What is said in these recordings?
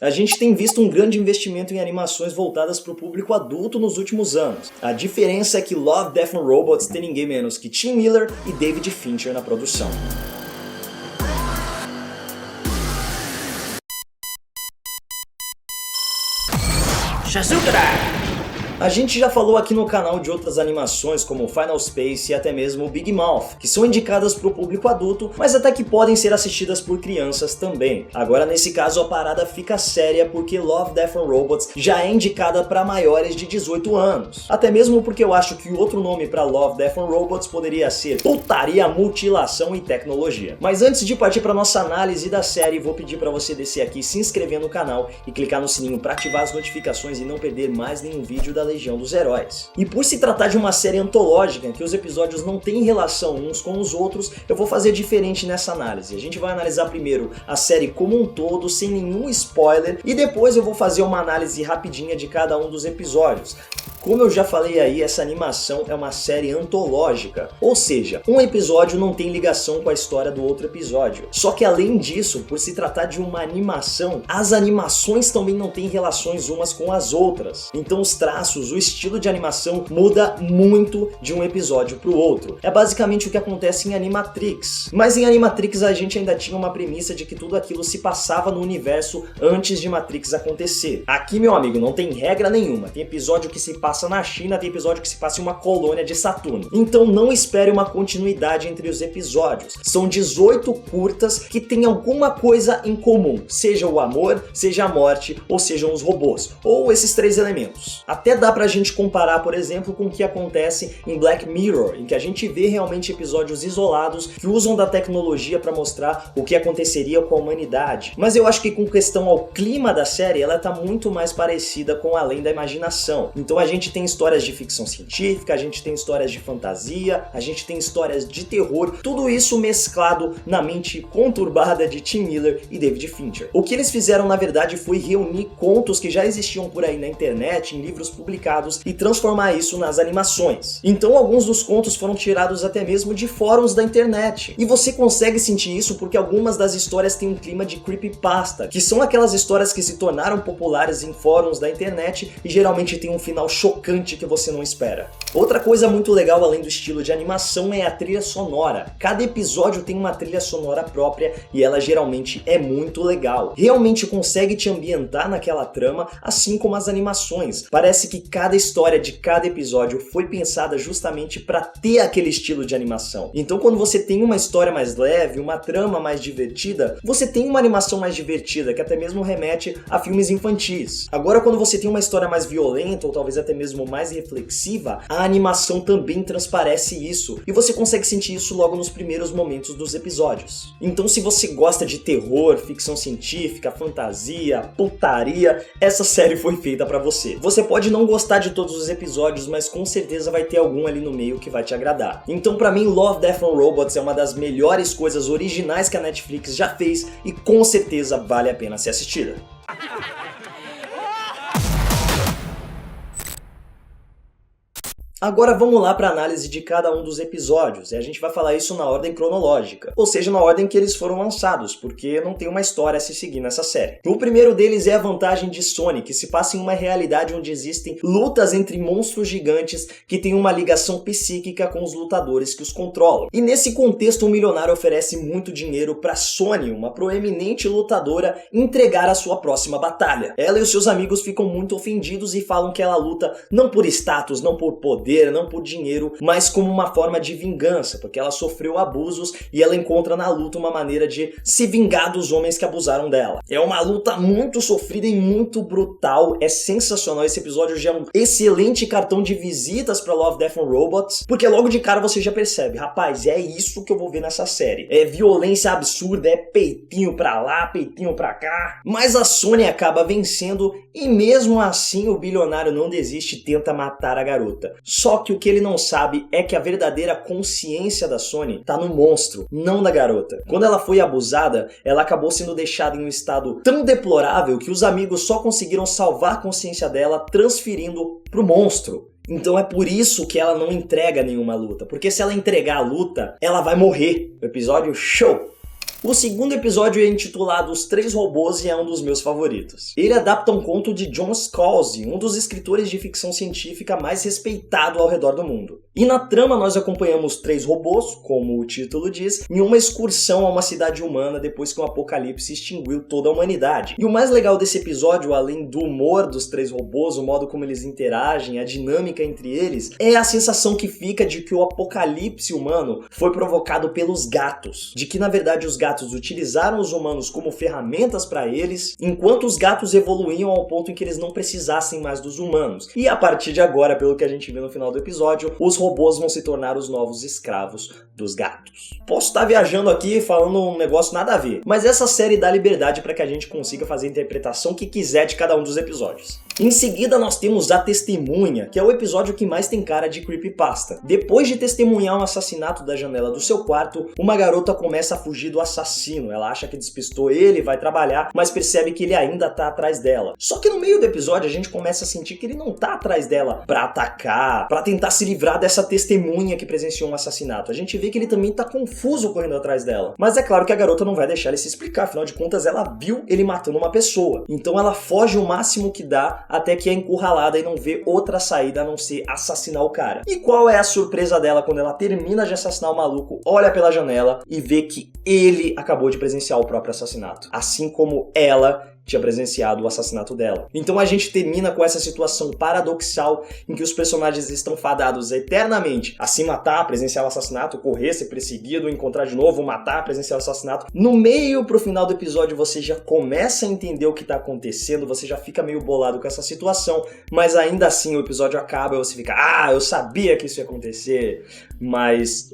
A gente tem visto um grande investimento em animações voltadas para o público adulto nos últimos anos. A diferença é que Love, Death and Robots tem ninguém menos que Tim Miller e David Fincher na produção. A gente já falou aqui no canal de outras animações como Final Space e até mesmo Big Mouth, que são indicadas para o público adulto, mas até que podem ser assistidas por crianças também. Agora nesse caso a parada fica séria porque Love, Death and Robots já é indicada para maiores de 18 anos. Até mesmo porque eu acho que o outro nome para Love, Death and Robots poderia ser Putaria, Mutilação e Tecnologia. Mas antes de partir para nossa análise da série, vou pedir para você descer aqui, se inscrever no canal e clicar no sininho para ativar as notificações e não perder mais nenhum vídeo da Legião dos Heróis. E por se tratar de uma série antológica, que os episódios não têm relação uns com os outros, eu vou fazer diferente nessa análise. A gente vai analisar primeiro a série como um todo, sem nenhum spoiler, e depois eu vou fazer uma análise rapidinha de cada um dos episódios. Como eu já falei aí, essa animação é uma série antológica, ou seja, um episódio não tem ligação com a história do outro episódio. Só que além disso, por se tratar de uma animação, as animações também não têm relações umas com as outras. Então os traços, o estilo de animação muda muito de um episódio para o outro. É basicamente o que acontece em Animatrix. Mas em Animatrix a gente ainda tinha uma premissa de que tudo aquilo se passava no universo antes de Matrix acontecer. Aqui, meu amigo, não tem regra nenhuma. Tem episódio que se passa na China, tem episódio que se passa em uma colônia de Saturno. Então não espere uma continuidade entre os episódios. São 18 curtas que têm alguma coisa em comum, seja o amor, seja a morte, ou sejam os robôs, ou esses três elementos. Até dá pra gente comparar, por exemplo, com o que acontece em Black Mirror, em que a gente vê realmente episódios isolados que usam da tecnologia para mostrar o que aconteceria com a humanidade. Mas eu acho que com questão ao clima da série, ela tá muito mais parecida com Além da Imaginação. Então a gente tem histórias de ficção científica, a gente tem histórias de fantasia, a gente tem histórias de terror, tudo isso mesclado na mente conturbada de Tim Miller e David Fincher. O que eles fizeram na verdade foi reunir contos que já existiam por aí na internet, em livros publicados, e transformar isso nas animações. Então alguns dos contos foram tirados até mesmo de fóruns da internet. E você consegue sentir isso porque algumas das histórias têm um clima de creepypasta, que são aquelas histórias que se tornaram populares em fóruns da internet e geralmente tem um final chocante que você não espera. Outra coisa muito legal além do estilo de animação é a trilha sonora. Cada episódio tem uma trilha sonora própria e ela geralmente é muito legal. Realmente consegue te ambientar naquela trama, assim como as animações. Parece que cada história de cada episódio foi pensada justamente para ter aquele estilo de animação. Então quando você tem uma história mais leve, uma trama mais divertida, você tem uma animação mais divertida, que até mesmo remete a filmes infantis. Agora quando você tem uma história mais violenta, ou talvez até mesmo mais reflexiva, a animação também transparece isso, e você consegue sentir isso logo nos primeiros momentos dos episódios. Então se você gosta de terror, ficção científica, fantasia, putaria, essa série foi feita pra você. Você pode não gostar de todos os episódios, mas com certeza vai ter algum ali no meio que vai te agradar. Então pra mim, Love, Death and Robots é uma das melhores coisas originais que a Netflix já fez e com certeza vale a pena ser assistida. Agora vamos lá para a análise de cada um dos episódios, e a gente vai falar isso na ordem cronológica, ou seja, na ordem que eles foram lançados, porque não tem uma história a se seguir nessa série. O primeiro deles é a vantagem de Sony, que se passa em uma realidade onde existem lutas entre monstros gigantes que têm uma ligação psíquica com os lutadores que os controlam. E nesse contexto, um milionário oferece muito dinheiro para Sony, uma proeminente lutadora, entregar a sua próxima batalha. Ela e os seus amigos ficam muito ofendidos e falam que ela luta não por status, não por poder, não por dinheiro, mas como uma forma de vingança, porque ela sofreu abusos e ela encontra na luta uma maneira de se vingar dos homens que abusaram dela. É uma luta muito sofrida e muito brutal, é sensacional. Esse episódio já é um excelente cartão de visitas para Love, Death and Robots, porque logo de cara você já percebe, rapaz, é isso que eu vou ver nessa série. É violência absurda, é peitinho pra lá, peitinho pra cá, mas a Sony acaba vencendo e mesmo assim o bilionário não desiste e tenta matar a garota. Só que o que ele não sabe é que a verdadeira consciência da Sony tá no monstro, não na garota. Quando ela foi abusada, ela acabou sendo deixada em um estado tão deplorável que os amigos só conseguiram salvar a consciência dela transferindo pro monstro. Então é por isso que ela não entrega nenhuma luta, porque se ela entregar a luta, ela vai morrer. O episódio show! O segundo episódio é intitulado Os Três Robôs e é um dos meus favoritos. Ele adapta um conto de John Scalzi, um dos escritores de ficção científica mais respeitado ao redor do mundo. E na trama nós acompanhamos três robôs, como o título diz, em uma excursão a uma cidade humana depois que um apocalipse extinguiu toda a humanidade. E o mais legal desse episódio, além do humor dos três robôs, o modo como eles interagem, a dinâmica entre eles, é a sensação que fica de que o apocalipse humano foi provocado pelos gatos. De que na verdade os gatos utilizaram os humanos como ferramentas para eles, enquanto os gatos evoluíam ao ponto em que eles não precisassem mais dos humanos. E a partir de agora, pelo que a gente vê no final do episódio, os robôs vão se tornar os novos escravos dos gatos. Posso estar viajando aqui falando um negócio nada a ver, mas essa série dá liberdade para que a gente consiga fazer a interpretação que quiser de cada um dos episódios. Em seguida nós temos A Testemunha, que é o episódio que mais tem cara de creepypasta. Depois de testemunhar um assassinato da janela do seu quarto, uma garota começa a fugir do assassino. Ela acha que despistou ele, vai trabalhar, mas percebe que ele ainda tá atrás dela. Só que no meio do episódio a gente começa a sentir que ele não tá atrás dela pra atacar, pra tentar se livrar dessa testemunha que presenciou um assassinato. A gente vê que ele também tá confuso correndo atrás dela. Mas é claro que a garota não vai deixar ele se explicar, afinal de contas ela viu ele matando uma pessoa. Então ela foge o máximo que dá até que é encurralada e não vê outra saída a não ser assassinar o cara. E qual é a surpresa dela quando ela termina de assassinar o maluco, olha pela janela e vê que ele acabou de presenciar o próprio assassinato, assim como ela tinha presenciado o assassinato dela. Então a gente termina com essa situação paradoxal em que os personagens estão fadados eternamente a se matar, presenciar o assassinato, correr, ser perseguido, encontrar de novo, matar, presenciar o assassinato. No meio pro final do episódio você já começa a entender o que tá acontecendo, você já fica meio bolado com essa situação, mas ainda assim o episódio acaba e você fica, eu sabia que isso ia acontecer, mas...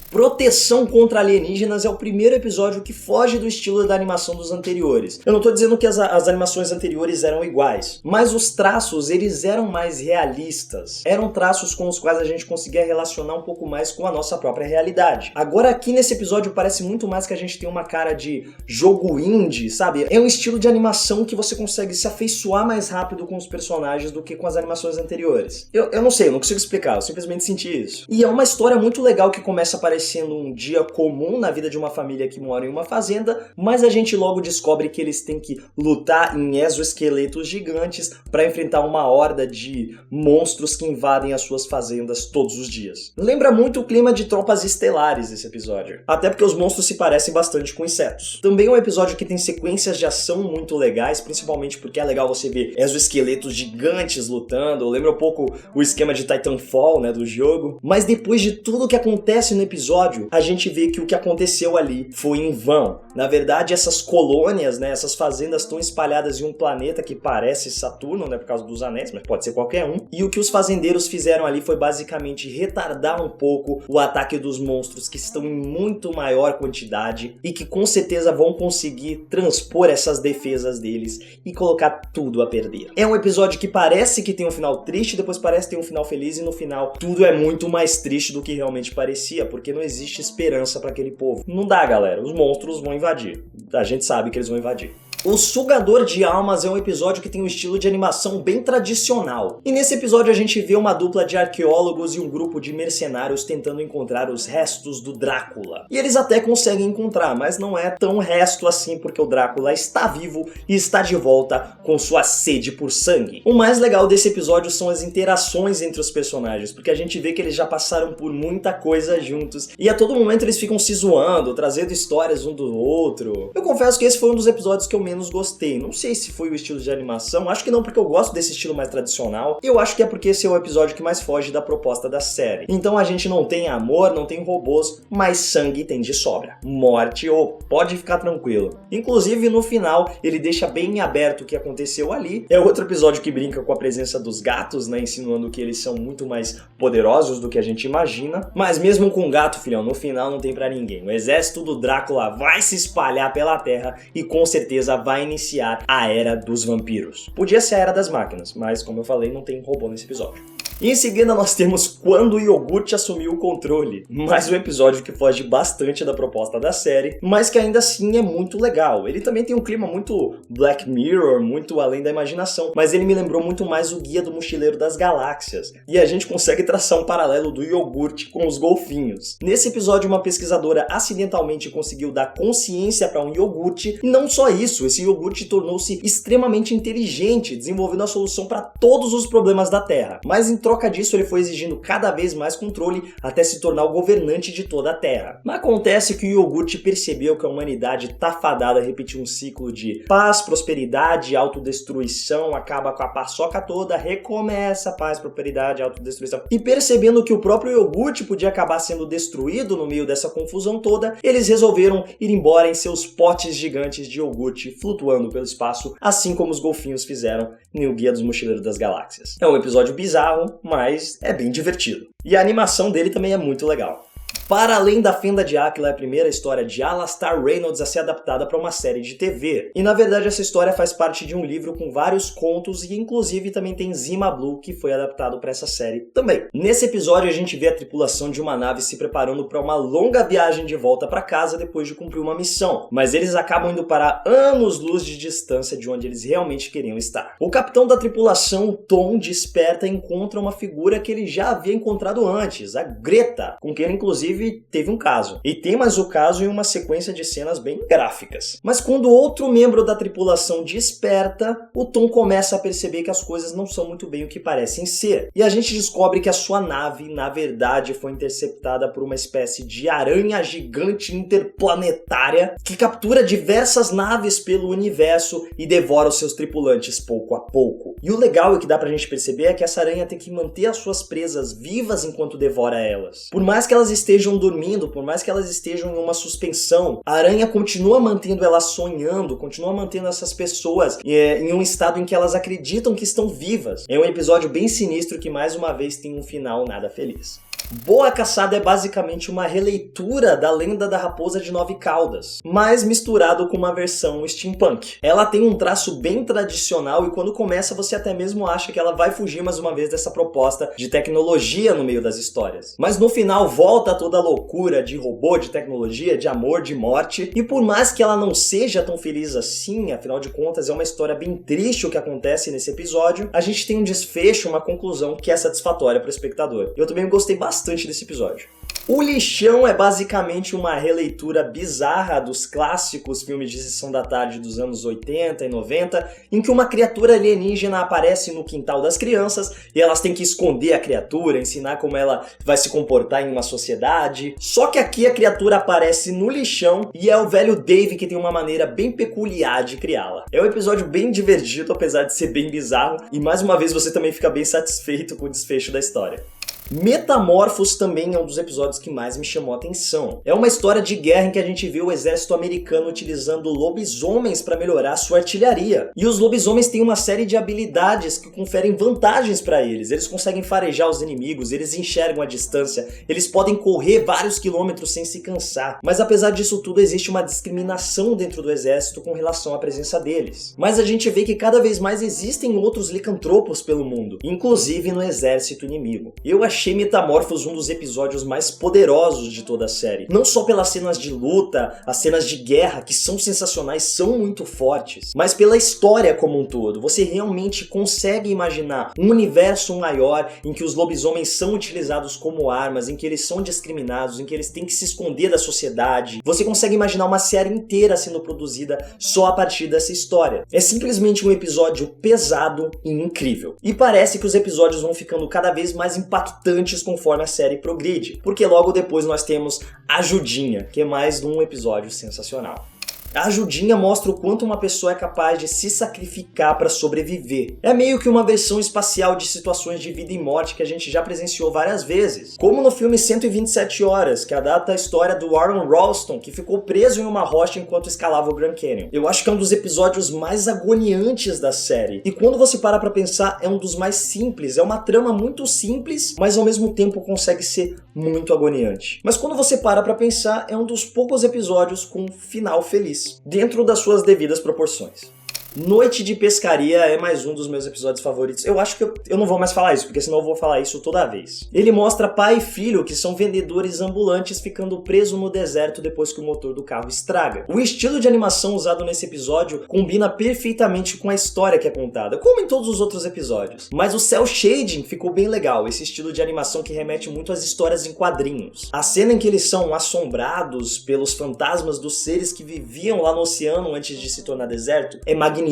Proteção contra Alienígenas é o primeiro episódio que foge do estilo da animação dos anteriores. Eu não tô dizendo que as animações anteriores eram iguais, mas os traços, eles eram mais realistas. Eram traços com os quais a gente conseguia relacionar um pouco mais com a nossa própria realidade. Agora aqui nesse episódio parece muito mais que a gente tem uma cara de jogo indie, sabe? É um estilo de animação que você consegue se afeiçoar mais rápido com os personagens do que com as animações anteriores. Eu não sei, eu não consigo explicar, eu simplesmente senti isso. E é uma história muito legal que começa a aparecer sendo um dia comum na vida de uma família que mora em uma fazenda, mas a gente logo descobre que eles têm que lutar em exoesqueletos gigantes para enfrentar uma horda de monstros que invadem as suas fazendas todos os dias. Lembra muito o clima de Tropas Estelares esse episódio, até porque os monstros se parecem bastante com insetos. Também é um episódio que tem sequências de ação muito legais, principalmente porque é legal você ver exoesqueletos gigantes lutando. Lembra um pouco o esquema de Titanfall, né, do jogo. Mas depois de tudo que acontece no episódio, a gente vê que o que aconteceu ali foi em vão. Na verdade, essas colônias, né, essas fazendas estão espalhadas em um planeta que parece Saturno, né, por causa dos anéis, mas pode ser qualquer um. E o que os fazendeiros fizeram ali foi basicamente retardar um pouco o ataque dos monstros que estão em muito maior quantidade e que com certeza vão conseguir transpor essas defesas deles e colocar tudo a perder. É um episódio que parece que tem um final triste, depois parece ter um final feliz e no final tudo é muito mais triste do que realmente parecia, porque não existe esperança para aquele povo. Não dá, galera. Os monstros vão invadir. A gente sabe que eles vão invadir. O Sugador de Almas é um episódio que tem um estilo de animação bem tradicional. E nesse episódio a gente vê uma dupla de arqueólogos e um grupo de mercenários tentando encontrar os restos do Drácula. E eles até conseguem encontrar, mas não é tão resto assim porque o Drácula está vivo e está de volta com sua sede por sangue. O mais legal desse episódio são as interações entre os personagens, porque a gente vê que eles já passaram por muita coisa juntos e a todo momento eles ficam se zoando, trazendo histórias um do outro. Eu confesso que esse foi um dos episódios que eu menos gostei. Não sei se foi o estilo de animação, acho que não, porque eu gosto desse estilo mais tradicional. Eu acho que é porque esse é o episódio que mais foge da proposta da série. Então a gente não tem amor, não tem robôs, mas sangue tem de sobra. Morte, pode ficar tranquilo. Inclusive no final ele deixa bem aberto o que aconteceu ali. É outro episódio que brinca com a presença dos gatos, né, insinuando que eles são muito mais poderosos do que a gente imagina. Mas mesmo com gato, filhão, no final não tem pra ninguém. O exército do Drácula vai se espalhar pela terra e com certeza vai iniciar a Era dos Vampiros. Podia ser a Era das Máquinas, mas como eu falei, não tem robô nesse episódio. E em seguida nós temos Quando o Iogurte Assumiu o Controle, mais um episódio que foge bastante da proposta da série, mas que ainda assim é muito legal. Ele também tem um clima muito Black Mirror, muito além da imaginação, mas ele me lembrou muito mais o Guia do Mochileiro das Galáxias, e a gente consegue traçar um paralelo do iogurte com os golfinhos. Nesse episódio, uma pesquisadora acidentalmente conseguiu dar consciência para um iogurte, e não só isso, esse iogurte tornou-se extremamente inteligente, desenvolvendo a solução para todos os problemas da Terra. Mas em troca disso, ele foi exigindo cada vez mais controle até se tornar o governante de toda a Terra. Mas acontece que o iogurte percebeu que a humanidade tá fadada a repetir um ciclo de paz, prosperidade, autodestruição, acaba com a paçoca toda, recomeça paz, prosperidade, autodestruição. E percebendo que o próprio iogurte podia acabar sendo destruído no meio dessa confusão toda, eles resolveram ir embora em seus potes gigantes de iogurte flutuando pelo espaço, assim como os golfinhos fizeram em O Guia dos Mochileiros das Galáxias. É um episódio bizarro, mas é bem divertido. E a animação dele também é muito legal. Para além da Fenda de Áquila, é a primeira história de Alastair Reynolds a ser adaptada para uma série de TV. E na verdade essa história faz parte de um livro com vários contos e inclusive também tem Zima Blue, que foi adaptado para essa série também. Nesse episódio a gente vê a tripulação de uma nave se preparando para uma longa viagem de volta para casa depois de cumprir uma missão, mas eles acabam indo para anos-luz de distância de onde eles realmente queriam estar. O capitão da tripulação, Tom, desperta e encontra uma figura que ele já havia encontrado antes, a Greta, com quem ele inclusive teve um caso. E tem mais o caso em uma sequência de cenas bem gráficas. Mas quando outro membro da tripulação desperta, o Tom começa a perceber que as coisas não são muito bem o que parecem ser. E a gente descobre que a sua nave, na verdade, foi interceptada por uma espécie de aranha gigante interplanetária que captura diversas naves pelo universo e devora os seus tripulantes pouco a pouco. E o legal e que dá pra gente perceber é que essa aranha tem que manter as suas presas vivas enquanto devora elas. Por mais que elas estejam dormindo, por mais que elas estejam em uma suspensão, a aranha continua mantendo elas sonhando, continua mantendo essas pessoas em um estado em que elas acreditam que estão vivas. É um episódio bem sinistro que mais uma vez tem um final nada feliz. Boa Caçada é basicamente uma releitura da Lenda da Raposa de Nove Caudas, mas misturado com uma versão steampunk. Ela tem um traço bem tradicional e quando começa você até mesmo acha que ela vai fugir mais uma vez dessa proposta de tecnologia no meio das histórias. Mas no final volta toda a loucura de robô, de tecnologia, de amor, de morte, e por mais que ela não seja tão feliz assim, afinal de contas é uma história bem triste o que acontece nesse episódio, a gente tem um desfecho, uma conclusão que é satisfatória para o espectador. Eu também gostei bastante desse episódio. O Lixão é basicamente uma releitura bizarra dos clássicos filmes de sessão da tarde dos anos 80 e 90, em que uma criatura alienígena aparece no quintal das crianças e elas têm que esconder a criatura, ensinar como ela vai se comportar em uma sociedade. Só que aqui a criatura aparece no lixão e é o velho Dave que tem uma maneira bem peculiar de criá-la. É um episódio bem divertido, apesar de ser bem bizarro, e mais uma vez você também fica bem satisfeito com o desfecho da história. Metamorfos também é um dos episódios que mais me chamou a atenção. É uma história de guerra em que a gente vê o exército americano utilizando lobisomens para melhorar sua artilharia. E os lobisomens têm uma série de habilidades que conferem vantagens para eles. Eles conseguem farejar os inimigos, eles enxergam a distância, eles podem correr vários quilômetros sem se cansar. Mas apesar disso tudo, existe uma discriminação dentro do exército com relação à presença deles. Mas a gente vê que cada vez mais existem outros licantropos pelo mundo, inclusive no exército inimigo. Eu achei Metamorfos um dos episódios mais poderosos de toda a série. Não só pelas cenas de luta, as cenas de guerra, que são sensacionais, são muito fortes, mas pela história como um todo. Você realmente consegue imaginar um universo maior em que os lobisomens são utilizados como armas, em que eles são discriminados, em que eles têm que se esconder da sociedade. Você consegue imaginar uma série inteira sendo produzida só a partir dessa história. É simplesmente um episódio pesado e incrível. E parece que os episódios vão ficando cada vez mais impactantes conforme a série progride, porque logo depois nós temos Ajudinha, que é mais um episódio sensacional. A Ajudinha mostra o quanto uma pessoa é capaz de se sacrificar para sobreviver. É meio que uma versão espacial de situações de vida e morte que a gente já presenciou várias vezes. Como no filme 127 Horas, que adapta a história do Warren Ralston, que ficou preso em uma rocha enquanto escalava o Grand Canyon. Eu acho que é um dos episódios mais agoniantes da série. E quando você para pra pensar, é um dos mais simples. É uma trama muito simples, mas ao mesmo tempo consegue ser muito agoniante. Mas quando você para pra pensar, é um dos poucos episódios com final feliz, dentro das suas devidas proporções. Noite de Pescaria é mais um dos meus episódios favoritos. Eu acho que eu não vou mais falar isso, porque senão eu vou falar isso toda vez. Ele mostra pai e filho que são vendedores ambulantes ficando presos no deserto depois que o motor do carro estraga. O estilo de animação usado nesse episódio combina perfeitamente com a história que é contada, como em todos os outros episódios. Mas o cel shading ficou bem legal, esse estilo de animação que remete muito às histórias em quadrinhos. A cena em que eles são assombrados pelos fantasmas dos seres que viviam lá no oceano antes de se tornar deserto é magnífica.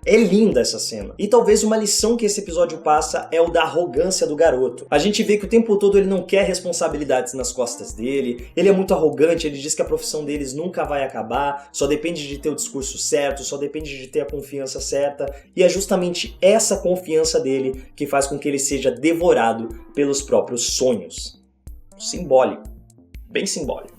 É linda essa cena. E talvez uma lição que esse episódio passa é o da arrogância do garoto. A gente vê que o tempo todo ele não quer responsabilidades nas costas dele, ele é muito arrogante, ele diz que a profissão deles nunca vai acabar, só depende de ter o discurso certo, só depende de ter a confiança certa, e é justamente essa confiança dele que faz com que ele seja devorado pelos próprios sonhos. Simbólico. Bem simbólico.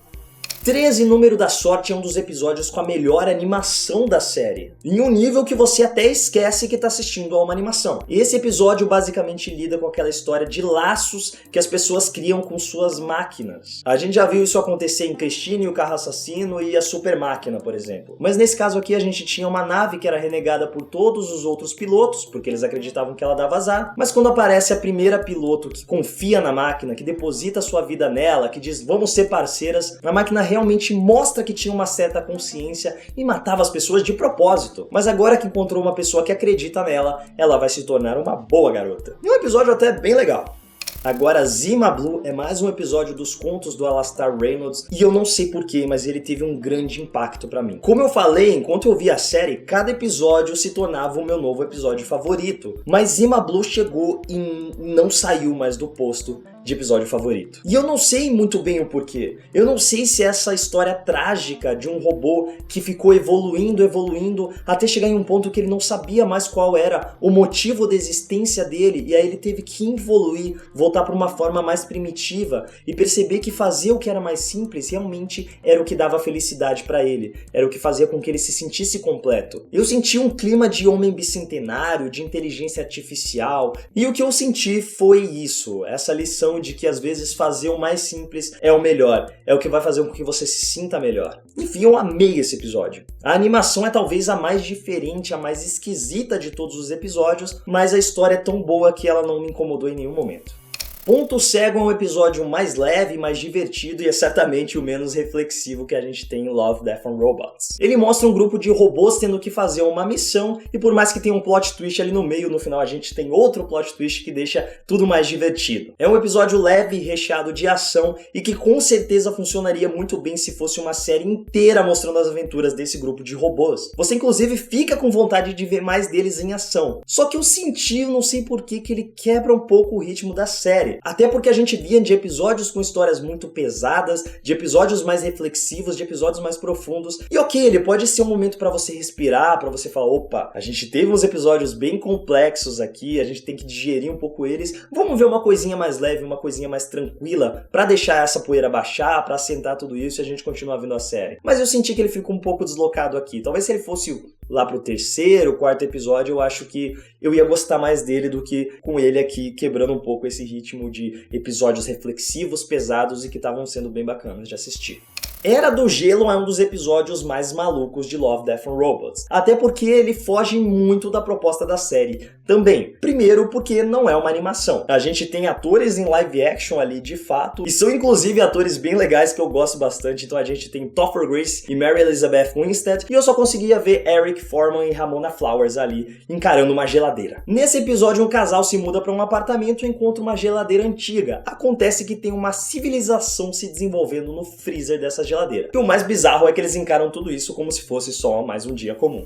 13 Número da Sorte é um dos episódios com a melhor animação da série, em um nível que você até esquece que está assistindo a uma animação. Esse episódio basicamente lida com aquela história de laços que as pessoas criam com suas máquinas. A gente já viu isso acontecer em Christine, o Carro Assassino e a Super Máquina, por exemplo. Mas nesse caso aqui a gente tinha uma nave que era renegada por todos os outros pilotos, porque eles acreditavam que ela dava azar, mas quando aparece a primeira piloto que confia na máquina, que deposita sua vida nela, que diz vamos ser parceiras, a máquina realmente mostra que tinha uma certa consciência e matava as pessoas de propósito. Mas agora que encontrou uma pessoa que acredita nela, ela vai se tornar uma boa garota. E um episódio até bem legal. Agora, Zima Blue é mais um episódio dos contos do Alastair Reynolds e eu não sei porquê, mas ele teve um grande impacto pra mim. Como eu falei, enquanto eu via a série, cada episódio se tornava o meu novo episódio favorito. Mas Zima Blue chegou e não saiu mais do posto de episódio favorito. E eu não sei muito bem o porquê. Eu não sei se essa história trágica de um robô que ficou evoluindo, até chegar em um ponto que ele não sabia mais qual era o motivo da existência dele, e aí ele teve que evoluir, voltar para uma forma mais primitiva e perceber que fazer o que era mais simples realmente era o que dava felicidade para ele, era o que fazia com que ele se sentisse completo. Eu senti um clima de homem bicentenário, de inteligência artificial, e o que eu senti foi isso, essa lição de que às vezes fazer o mais simples é o melhor, é o que vai fazer com que você se sinta melhor. Enfim, eu amei esse episódio. A animação é talvez a mais diferente, a mais esquisita de todos os episódios, mas a história é tão boa que ela não me incomodou em nenhum momento. Ponto Cego é um episódio mais leve, mais divertido e é certamente o menos reflexivo que a gente tem em Love, Death and Robots. Ele mostra um grupo de robôs tendo que fazer uma missão e por mais que tenha um plot twist ali no meio, no final a gente tem outro plot twist que deixa tudo mais divertido. É um episódio leve e recheado de ação e que com certeza funcionaria muito bem se fosse uma série inteira mostrando as aventuras desse grupo de robôs. Você inclusive fica com vontade de ver mais deles em ação. Só que eu senti, não sei porquê, que ele quebra um pouco o ritmo da série. Até porque a gente via de episódios com histórias muito pesadas, de episódios mais reflexivos, de episódios mais profundos. E ok, ele pode ser um momento pra você respirar, pra você falar, opa, a gente teve uns episódios bem complexos aqui, a gente tem que digerir um pouco eles. Vamos ver uma coisinha mais leve, uma coisinha mais tranquila, pra deixar essa poeira baixar, pra assentar tudo isso e a gente continuar vendo a série. Mas eu senti que ele ficou um pouco deslocado aqui. Talvez se ele fosse lá pro terceiro, quarto episódio, eu acho que eu ia gostar mais dele do que com ele aqui, quebrando um pouco esse ritmo de episódios reflexivos, pesados e que estavam sendo bem bacanas de assistir. Era do Gelo é um dos episódios mais malucos de Love, Death and Robots, até porque ele foge muito da proposta da série também. Primeiro porque não é uma animação. A gente tem atores em live action ali de fato, e são inclusive atores bem legais que eu gosto bastante, então a gente tem Topher Grace e Mary Elizabeth Winstead, e eu só conseguia ver Eric Forman e Ramona Flowers ali encarando uma geladeira. Nesse episódio um casal se muda para um apartamento e encontra uma geladeira antiga. Acontece que tem uma civilização se desenvolvendo no freezer dessa geladeira. E o mais bizarro é que eles encaram tudo isso como se fosse só mais um dia comum.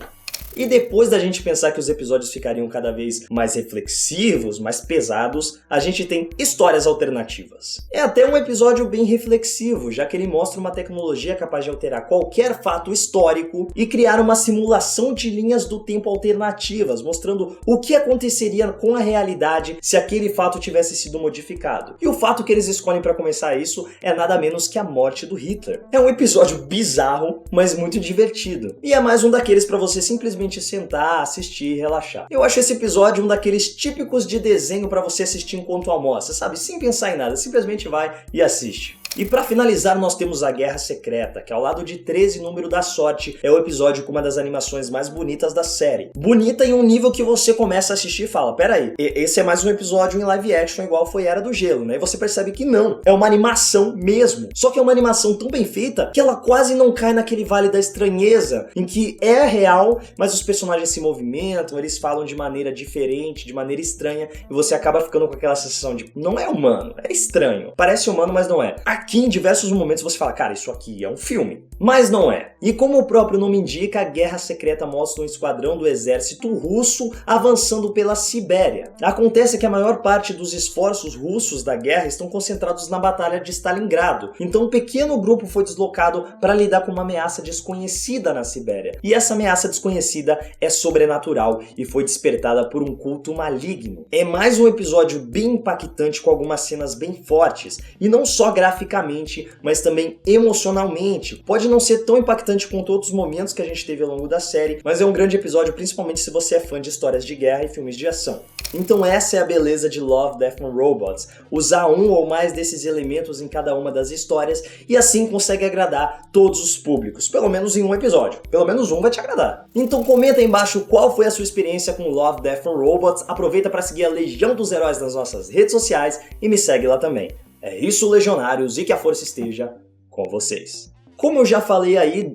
E depois da gente pensar que os episódios ficariam cada vez mais reflexivos, mais pesados, a gente tem histórias alternativas. É até um episódio bem reflexivo, já que ele mostra uma tecnologia capaz de alterar qualquer fato histórico e criar uma simulação de linhas do tempo alternativas, mostrando o que aconteceria com a realidade se aquele fato tivesse sido modificado. E o fato que eles escolhem para começar isso é nada menos que a morte do Hitler. É um episódio bizarro, mas muito divertido. E é mais um daqueles para você simplesmente sentar, assistir e relaxar. Eu acho esse episódio um daqueles típicos de desenho para você assistir enquanto almoça, sabe? Sem pensar em nada, simplesmente vai e assiste. E pra finalizar, nós temos a Guerra Secreta, que ao lado de 13 Número da Sorte, é o episódio com uma das animações mais bonitas da série. Bonita em um nível que você começa a assistir e fala, peraí, esse é mais um episódio em live action igual foi Era do Gelo, né? E você percebe que não, é uma animação mesmo. Só que é uma animação tão bem feita que ela quase não cai naquele vale da estranheza, em que é real, mas os personagens se movimentam, eles falam de maneira diferente, de maneira estranha, e você acaba ficando com aquela sensação de, não é humano, é estranho. Parece humano, mas não é. Aqui, em diversos momentos, você fala, cara, isso aqui é um filme. Mas não é. E como o próprio nome indica, a Guerra Secreta mostra um esquadrão do exército russo avançando pela Sibéria. Acontece que a maior parte dos esforços russos da guerra estão concentrados na Batalha de Stalingrado. Então um pequeno grupo foi deslocado para lidar com uma ameaça desconhecida na Sibéria. E essa ameaça desconhecida é sobrenatural e foi despertada por um culto maligno. É mais um episódio bem impactante com algumas cenas bem fortes. E não só graficamente, mas também emocionalmente. Pode não ser tão impactante quanto outros momentos que a gente teve ao longo da série, mas é um grande episódio, principalmente se você é fã de histórias de guerra e filmes de ação. Então essa é a beleza de Love, Death and Robots, usar um ou mais desses elementos em cada uma das histórias e assim consegue agradar todos os públicos, pelo menos em um episódio, pelo menos um vai te agradar. Então comenta aí embaixo qual foi a sua experiência com Love, Death and Robots, aproveita para seguir a Legião dos Heróis nas nossas redes sociais e me segue lá também. É isso, Legionários, e que a força esteja com vocês. Como eu já falei aí,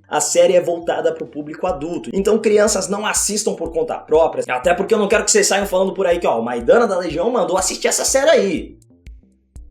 a série é voltada para o público adulto, então crianças não assistam por conta própria, até porque eu não quero que vocês saiam falando por aí que ó, o Maidana da Legião mandou assistir essa série aí.